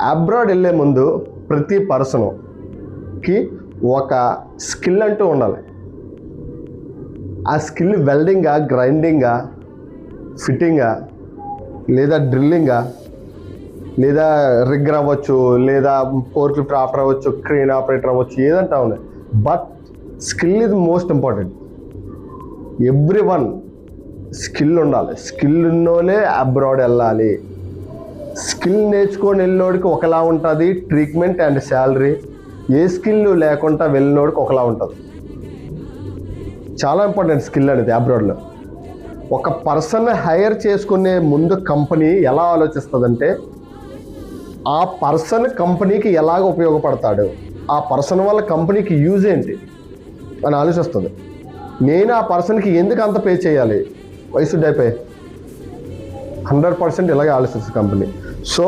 Abroad వెళ్ళే ముందు ప్రతి పర్సన్కి ఒక స్కిల్ అంటూ ఉండాలి. ఆ స్కిల్ వెల్డింగా, గ్రైండింగా, ఫిట్టింగా, లేదా డ్రిల్లింగా, లేదా రిగ్గర్ అవ్వచ్చు, లేదా ఫోర్క్ లిఫ్ట్ ఆపరేటర్ అవ్వచ్చు, క్రేన్ ఆపరేటర్ అవ్వచ్చు, ఏదంటా ఉంది. But skill is most important. Every one skill ఉండాలి. స్కిల్ ఉన్నోలే అబ్రాడ్ వెళ్ళాలి. స్కిల్ నేర్చుకొని వెళ్ళినోడికి ఒకలా ఉంటుంది treatment and salary. A skill లేకుండా వెళ్ళినోడికి ఒకలా ఉంటుంది. చాలా ఇంపార్టెంట్ స్కిల్ అనేది అబ్రాడ్లో. ఒక పర్సన్ హైర్ చేసుకునే ముందు కంపెనీ ఎలా ఆలోచిస్తుందంటే ఆ పర్సన్ కంపెనీకి ఎలాగ ఉపయోగపడతాడు, ఆ పర్సన్ వల్ల కంపెనీకి యూజ్ ఏంటి అని ఆలోచిస్తుంది. నేను ఆ పర్సన్కి ఎందుకు అంత పే చేయాలి, వై షుడ్ ఐ పే, 100% ఇలాగే ఆలోచిస్తుంది కంపెనీ. సో